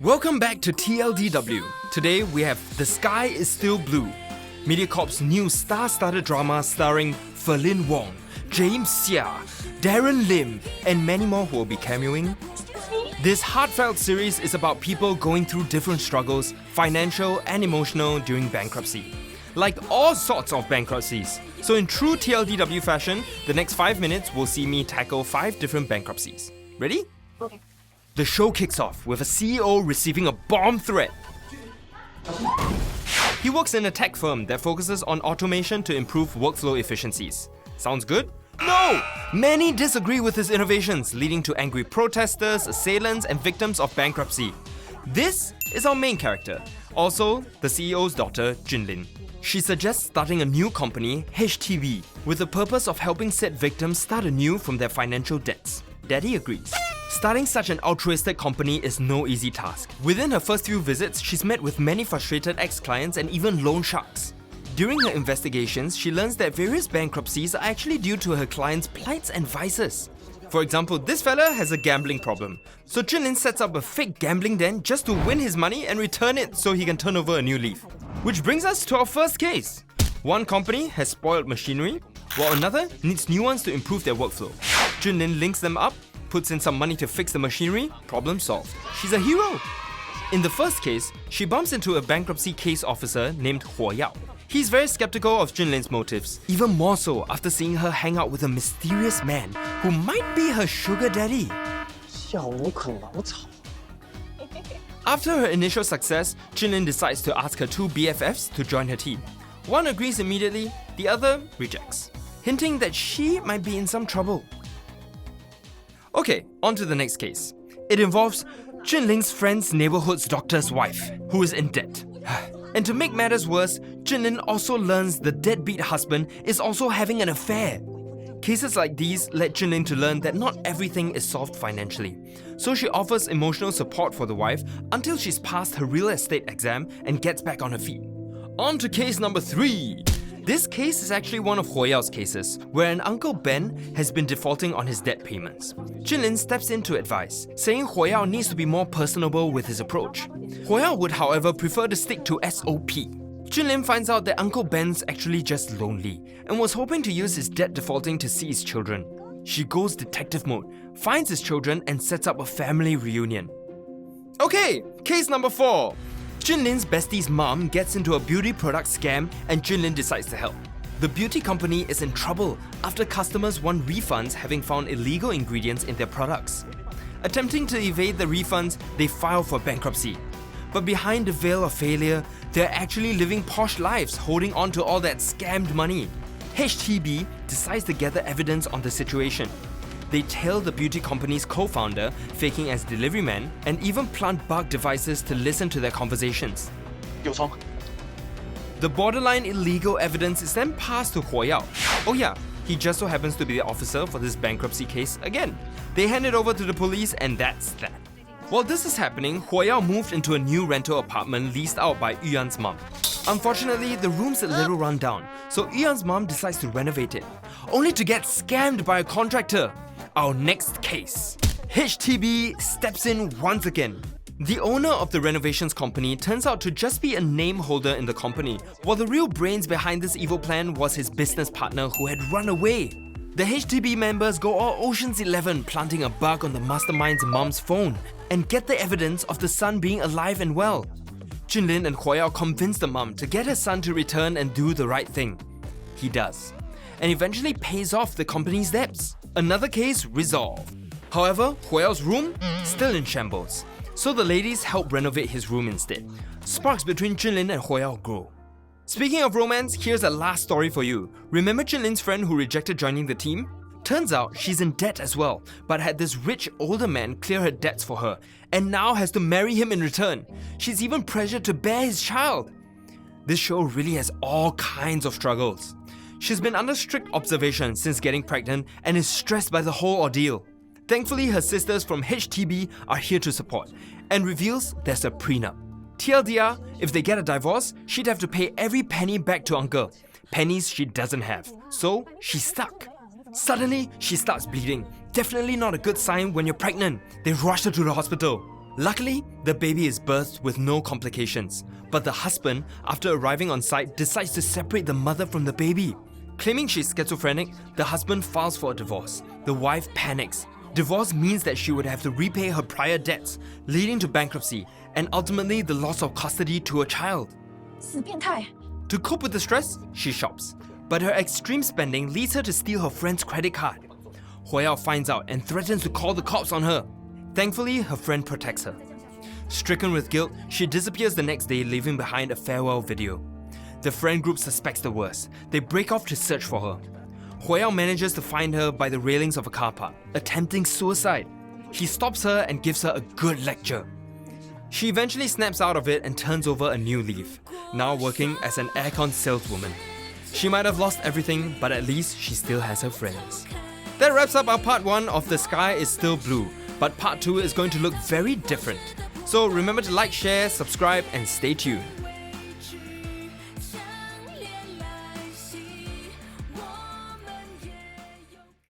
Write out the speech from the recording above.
Welcome back to TLDW. Today we have The Sky is Still Blue, Mediacorp's new star-studded drama starring Ferlin Wong, James Seah, Darren Lim, and many more who will be cameoing. This heartfelt series is about people going through different struggles, financial and emotional, during bankruptcy. Like all sorts of bankruptcies. So in true TLDW fashion, the next 5 minutes will see me tackle 5 different bankruptcies. Ready? Okay. The show kicks off with a CEO receiving a bomb threat. He works in a tech firm that focuses on automation to improve workflow efficiencies. Sounds good? No! Many disagree with his innovations, leading to angry protesters, assailants, and victims of bankruptcy. This is our main character, also the CEO's daughter, Junlin. She suggests starting a new company, HTB, with the purpose of helping said victims start anew from their financial debts. Daddy agrees. Starting such an altruistic company is no easy task. Within her first few visits, she's met with many frustrated ex-clients and even loan sharks. During her investigations, she learns that various bankruptcies are actually due to her clients' plights and vices. For example, this fella has a gambling problem. So Junlin sets up a fake gambling den just to win his money and return it so he can turn over a new leaf. Which brings us to our first case. One company has spoiled machinery, while another needs new ones to improve their workflow. Junlin links them up, puts in some money to fix the machinery, problem solved. She's a hero! In the first case, she bumps into a bankruptcy case officer named Huo Yao. He's very skeptical of Junlin's motives, even more so after seeing her hang out with a mysterious man who might be her sugar daddy. 笑无可老草。 After her initial success, Junlin decides to ask her 2 BFFs to join her team. One agrees immediately, the other rejects, hinting that she might be in some trouble. Okay, on to the next case. It involves Junlin's friend's neighborhood's doctor's wife, who is in debt. And to make matters worse, Junlin also learns the deadbeat husband is also having an affair. Cases like these led Junlin to learn that not everything is solved financially. So she offers emotional support for the wife until she's passed her real estate exam and gets back on her feet. On to case number 3. This case is actually one of Huo Yao's cases, where an Uncle Ben has been defaulting on his debt payments. Junlin steps in to advise, saying Huo Yao needs to be more personable with his approach. Huo Yao would, however, prefer to stick to SOP. Junlin finds out that Uncle Ben's actually just lonely, and was hoping to use his debt defaulting to see his children. She goes detective mode, finds his children, and sets up a family reunion. Okay, case number 4. Junlin's bestie's mom gets into a beauty product scam and Junlin decides to help. The beauty company is in trouble after customers want refunds having found illegal ingredients in their products. Attempting to evade the refunds, they file for bankruptcy. But behind the veil of failure, they're actually living posh lives holding on to all that scammed money. HTB decides to gather evidence on the situation. They tail the beauty company's co-founder, faking as delivery man, and even plant bug devices to listen to their conversations. 有葱。 The borderline illegal evidence is then passed to Huo Yao. Oh yeah, he just so happens to be the officer for this bankruptcy case again. They hand it over to the police and that's that. While this is happening, Huo Yao moved into a new rental apartment leased out by Yuan's mom. Unfortunately, the room's a little run down, so Yuan's mom decides to renovate it, only to get scammed by a contractor. Our next case. HTB steps in once again. The owner of the renovations company turns out to just be a name holder in the company, while the real brains behind this evil plan was his business partner who had run away. The HTB members go all Ocean's 11 planting a bug on the mastermind's mom's phone and get the evidence of the son being alive and well. Junlin and Huo Yao convince the mom to get her son to return and do the right thing. He does, and eventually pays off the company's debts. Another case resolved. However, Huo Yao's room still in shambles, so the ladies help renovate his room instead. Sparks between Junlin and Huo Yao grow. Speaking of romance, here's a last story for you. Remember Junlin's friend who rejected joining the team? Turns out she's in debt as well, but had this rich older man clear her debts for her, and now has to marry him in return. She's even pressured to bear his child. This show really has all kinds of struggles. She's been under strict observation since getting pregnant and is stressed by the whole ordeal. Thankfully, her sisters from HTB are here to support, and reveals there's a prenup. TLDR, if they get a divorce, she'd have to pay every penny back to uncle. Pennies she doesn't have, so she's stuck. Suddenly, she starts bleeding. Definitely not a good sign when you're pregnant. They rush her to the hospital. Luckily, the baby is birthed with no complications, but the husband, after arriving on site, decides to separate the mother from the baby. Claiming she's schizophrenic, the husband files for a divorce. The wife panics. Divorce means that she would have to repay her prior debts, leading to bankruptcy and ultimately the loss of custody to a child. 死变态！ To cope with the stress, she shops. But her extreme spending leads her to steal her friend's credit card. Huayao finds out and threatens to call the cops on her. Thankfully, her friend protects her. Stricken with guilt, she disappears the next day, leaving behind a farewell video. The friend group suspects the worst. They break off to search for her. Huayao manages to find her by the railings of a car park, attempting suicide. He stops her and gives her a good lecture. She eventually snaps out of it and turns over a new leaf, now working as an aircon saleswoman. She might have lost everything, but at least she still has her friends. That wraps up our part 1 of The Sky is Still Blue, but part 2 is going to look very different. So remember to like, share, subscribe, and stay tuned.